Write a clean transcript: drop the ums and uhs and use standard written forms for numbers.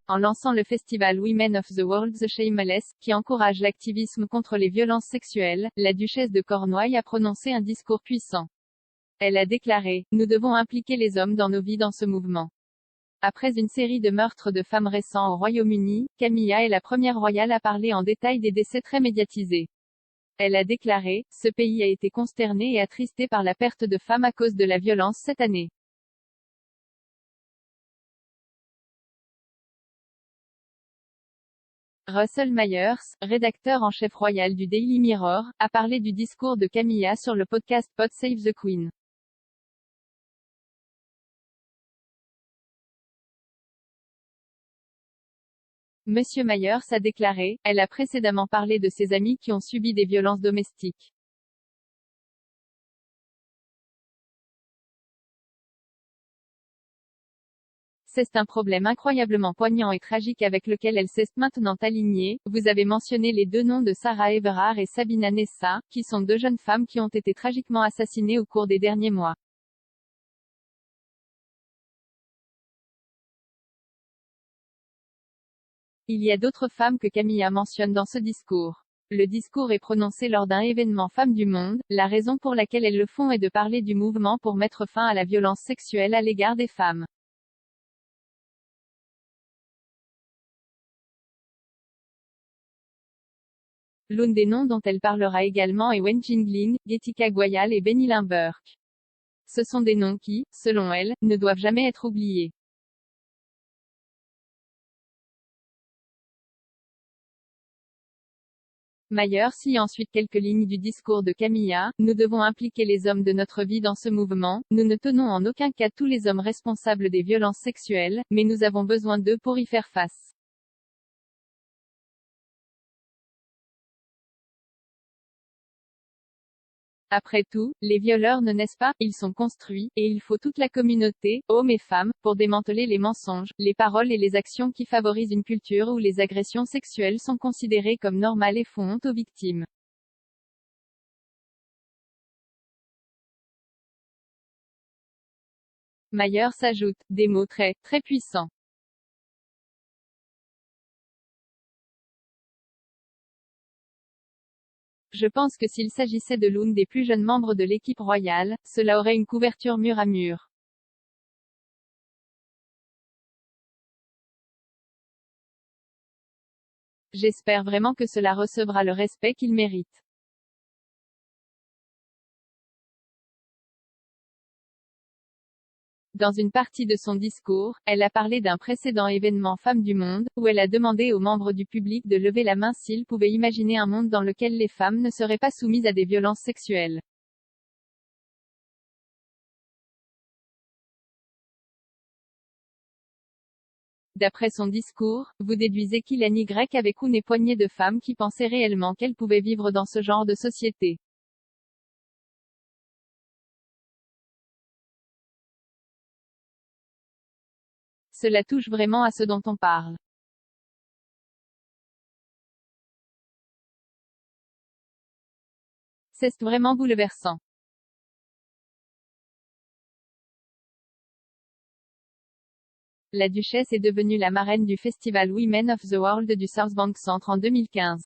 en lançant le festival Women of the World The Shameless, qui encourage l'activisme contre les violences sexuelles, la duchesse de Cornouailles a prononcé un discours puissant. Elle a déclaré: « Nous devons impliquer les hommes dans nos vies dans ce mouvement. » Après une série de meurtres de femmes récents au Royaume-Uni, Camilla est la première royale à parler en détail des décès très médiatisés. Elle a déclaré: « Ce pays a été consterné et attristé par la perte de femmes à cause de la violence cette année. » Russell Myers, rédacteur en chef royal du Daily Mirror, a parlé du discours de Camilla sur le podcast Pod Save the Queen. Monsieur Myers a déclaré: « Elle a précédemment parlé de ses amis qui ont subi des violences domestiques. C'est un problème incroyablement poignant et tragique avec lequel elle s'est maintenant alignée. Vous avez mentionné les deux noms de Sarah Everard et Sabina Nessa, qui sont deux jeunes femmes qui ont été tragiquement assassinées au cours des derniers mois. Il y a d'autres femmes que Camilla mentionne dans ce discours. Le discours est prononcé lors d'un événement Femmes du Monde. La raison pour laquelle elles le font est de parler du mouvement pour mettre fin à la violence sexuelle à l'égard des femmes. L'un des noms dont elle parlera également est Wen Jinglin, Getika Goyal et Benny Lynn Burke. Ce sont des noms qui, selon elle, ne doivent jamais être oubliés. Myers lit ensuite quelques lignes du discours de Camilla: « Nous devons impliquer les hommes de notre vie dans ce mouvement. Nous ne tenons en aucun cas tous les hommes responsables des violences sexuelles, mais nous avons besoin d'eux pour y faire face. » Après tout, les violeurs ne naissent pas, ils sont construits, et il faut toute la communauté, hommes et femmes, pour démanteler les mensonges, les paroles et les actions qui favorisent une culture où les agressions sexuelles sont considérées comme normales et font honte aux victimes. Myers ajoute: « Des mots très, très puissants. Je pense que s'il s'agissait de l'une des plus jeunes membres de l'équipe royale, cela aurait une couverture mur à mur. J'espère vraiment que cela recevra le respect qu'il mérite. » Dans une partie de son discours, elle a parlé d'un précédent événement Femmes du Monde, où elle a demandé aux membres du public de lever la main s'ils pouvaient imaginer un monde dans lequel les femmes ne seraient pas soumises à des violences sexuelles. D'après son discours, vous déduisez qu'il y a une avec une poignée de femmes qui pensaient réellement qu'elles pouvaient vivre dans ce genre de société. Cela touche vraiment à ce dont on parle. C'est vraiment bouleversant. La duchesse est devenue la marraine du festival Women of the World du South Bank Centre en 2015.